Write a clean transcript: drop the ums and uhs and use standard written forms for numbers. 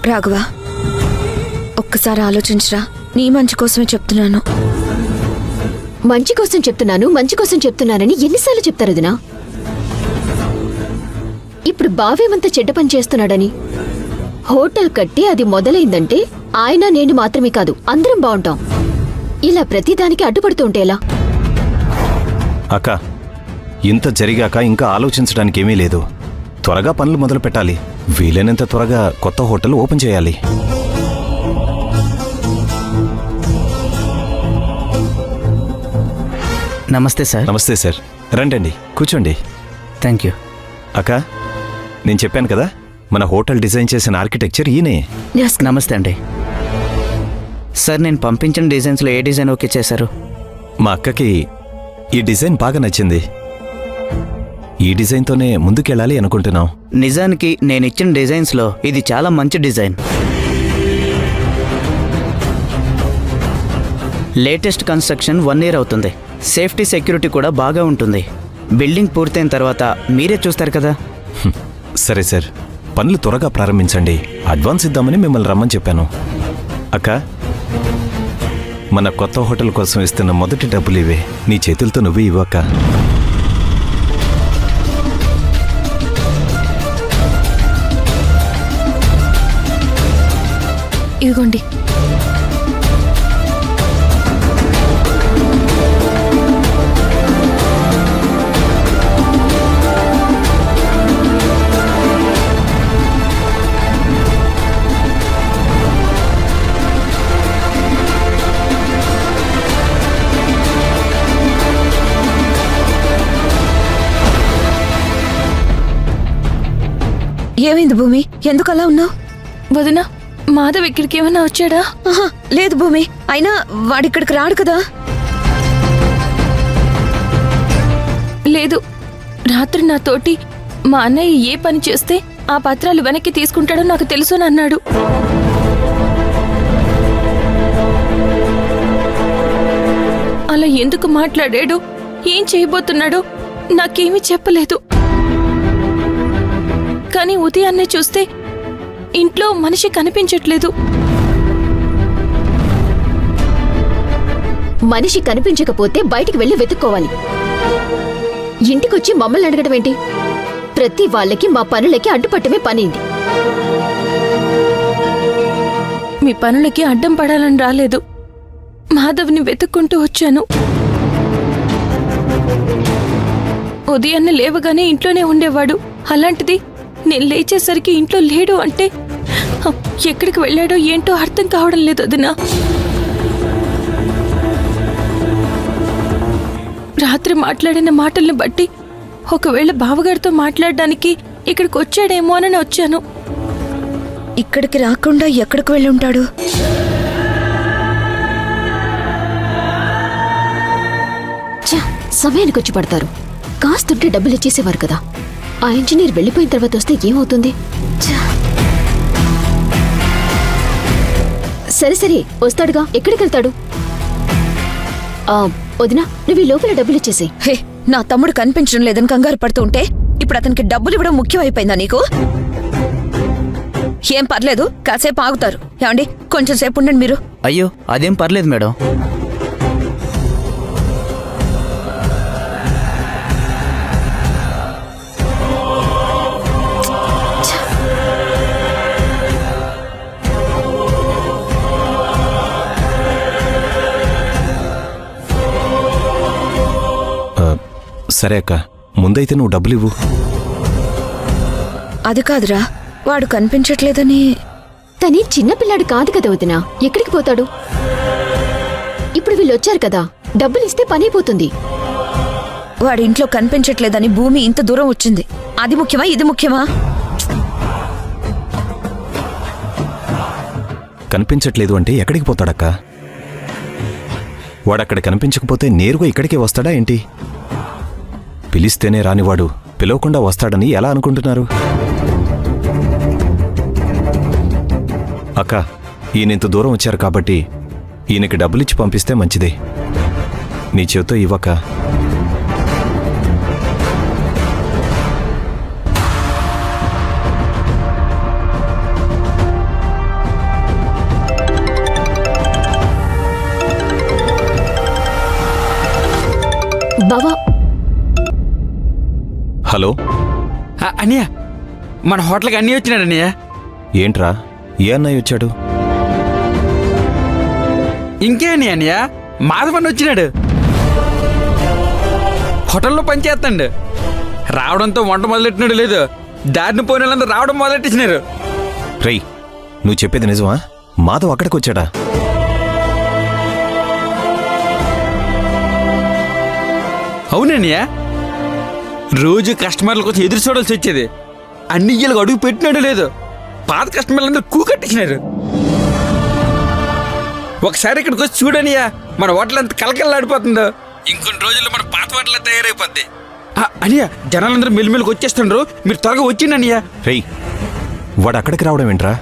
రాఘవ, ఒక్కసారి ఆలోచించరా. నీ మంచి కోసమే చెప్తున్నాను. మంచి కోసం చెప్తున్నాను, మంచి కోసం చెప్తున్నానని ఎన్నిసార్లు చెప్తారు వదినా? ఇప్పుడు బావేమంత చెడ్డ పని చేస్తున్నాడని హోటల్ కట్టి అది మొదలైందంటే ఆయన నేను మాత్రమే కాదు, అందరం బాగుంటాం. ఇలా ప్రతిదానికి అడ్డుపడుతూ ఉంటే ఎలా? అక్క, ఇంత జరిగాక ఇంకా ఆలోచించడానికి ఏమీ లేదు. త్వరగా పనులు మొదలు పెట్టాలి. వీలైనంత త్వరగా కొత్త హోటల్ ఓపెన్ చేయాలి. నమస్తే సార్. నమస్తే సార్. రండి, కూర్చోండి. Thank you. అక్క, నేను చెప్పాను కదా, మన హోటల్ డిజైన్ చేసిన ఆర్కిటెక్చర్ ఈయనే. నమస్తే అండి. సార్, నేను పంపించిన డిజైన్స్లో ఏ డిజైన్ ఓకే చేశారు? మా అక్కకి ఈ డిజైన్ బాగా నచ్చింది. ఈ డిజైన్తోనే ముందుకెళ్ళాలి అనుకుంటున్నాం. నిజానికి నేను ఇచ్చిన డిజైన్స్లో ఇది చాలా మంచి డిజైన్. లేటెస్ట్ కన్స్ట్రక్షన్ 1 year అవుతుంది. సేఫ్టీ సెక్యూరిటీ కూడా బాగా ఉంటుంది. బిల్డింగ్ పూర్తయిన తర్వాత మీరే చూస్తారు కదా. సరే సార్, పనులు త్వరగా ప్రారంభించండి. అడ్వాన్స్ ఇద్దామని మిమ్మల్ని రమ్మని చెప్పాను. అక్క, మన కొత్త హోటల్ కోసం ఇస్తున్న మొదటి డబ్బులు ఇవే. నీ చేతులతో నువ్వే ఇవ్వక్క. ఇదిగోండి. ఏమైంది భూమి? ఎందుకు అలా ఉన్నావు? వదినా, మాధవ్ ఇక్కడికి ఏమన్నా వచ్చాడా? లేదు భూమి, అయినా వాడిక్కడికి రాడు కదా. లేదు, రాత్రి నాతోటి మా అన్నయ్య ఏ పని చేస్తే ఆ పత్రాలు వెనక్కి తీసుకుంటాడో నాకు తెలుసు అని అన్నాడు. అలా ఎందుకు మాట్లాడాడు, ఏం చేయబోతున్నాడో నాకేమీ చెప్పలేదు. కానీ ఉదయాన్నే చూస్తే ఇంట్లో మనిషి కనిపించట్లేదు. మనిషి కనిపించకపోతే బయటికి వెళ్ళి వెతుక్కోవాలి. ఇంటికొచ్చి మమ్మల్ని అడగడం ఏంటి? ప్రతి వాళ్ళకి మా పనులకి అడ్డుపట్టమే పనింది. మీ పనులకి అడ్డం పడాలని రాలేదు. మాధవ్ని వెతుక్కుంటూ వచ్చాను. ఉదయాన్నే లేవగానే ఇంట్లోనే ఉండేవాడు. అలాంటిది నేను లేచేసరికి ఇంట్లో లేడు అంటే ఎక్కడికి వెళ్ళాడో ఏంటో అర్థం కావడం లేదు వదినా. రాత్రి మాట్లాడిన మాటల్ని బట్టి ఒకవేళ బావగారితో మాట్లాడడానికి ఇక్కడికి వచ్చాడేమో అని వచ్చాను. ఇక్కడికి రాకుండా ఎక్కడికి వెళ్ళి ఉంటాడు? సమయానికి వచ్చి పడతారు. కాస్తుంటే డబ్బులు ఇచ్చేసేవారు కదా. ఆ ఇంజనీర్ వెళ్ళిపోయిన తర్వాత వస్తే ఏమవుతుంది? సరే సరే, వస్తాడుగా. ఎక్కడికి వెళ్తాడు? వదినా, నువ్వు ఈ లోపల డబ్బులు ఇచ్చేసి. హే, నా తమ్ముడు కనిపించడం లేదని కంగారు పడుతూ ఉంటే ఇప్పుడు అతనికి డబ్బులు ఇవ్వడం ముఖ్యమైపోయిందా నీకు? ఏం పర్లేదు, కాసేపు ఆగుతారు. ఏమండి, కొంచెం సేపు ఉండండి మీరు. అయ్యో, అదేం పర్లేదు మేడం. సరే అక్క, ముందైతే నువ్వు డబ్బులు ఇవ్వు. అది కాదురా, వాడు కనిపించట్లేదని. తని చిన్నపిల్లాడు కాదు కదా వదినా, ఎక్కడికి పోతాడు? ఇప్పుడు వీళ్ళు వచ్చారు కదా, డబ్బులు ఇస్తే పని అయిపోతుంది. వాడి ఇంట్లో కనిపించట్లేదని భూమి ఇంత దూరం వచ్చింది. అది ముఖ్యమా, ఇది ముఖ్యమా? కనిపించట్లేదు అంటే ఎక్కడికి పోతాడక్క? వాడక్కడ కనిపించకపోతే నేరుగా ఇక్కడికే వస్తాడా ఏంటి? పిలిస్తేనే రానివాడు పిలవకుండా వస్తాడని ఎలా అనుకుంటున్నారు? అక్క, ఈయనింత దూరం వచ్చారు కాబట్టి ఈయనకి డబ్బులిచ్చి పంపిస్తే మంచిదే. నీ చేత్తో ఇవ్వక. హలో అన్నయ్య మన హోటల్కి అన్నీ వచ్చినాడు అన్నయ్య. ఏంట్రా ఏ అన్నయ్య వచ్చాడు? ఇంకే అన్నయ్య మాధవన్ వచ్చినాడు. హోటల్లో పనిచేస్తాడు. రావడంతో వంట మొదలెట్టినాడు లేదు, దారిని పోయిన వాళ్ళందరూ రావడం మొదలెట్టించినారు. రేయ్ నువ్వు చెప్పేది నిజమా? మాధవ్ అక్కడికి వచ్చాడా? అవునన్నయ్య, రోజు కస్టమర్ల కోసం ఎదురు చూడాల్సి వచ్చేది. అన్ని ఇళ్ళకి అడుగు పెట్టినాడు లేదు, పాత కస్టమర్లందరూ కూకట్టేసినారు. ఒకసారి ఇక్కడికి వచ్చి చూడనియా, మన హోటల్ అంత కలకల్లాడిపోతుందో. ఇంకొన్ని రోజుల్లో మన పాత హోటల్ తయారైపోద్ది. అనియా జనాలందరూ మెల్లిమెల్లికి వచ్చేస్తుండ్రు, మీరు త్వరగా వచ్చిండి అనియా. రేయ్ వాడు అక్కడికి రావడం ఏంట్రా?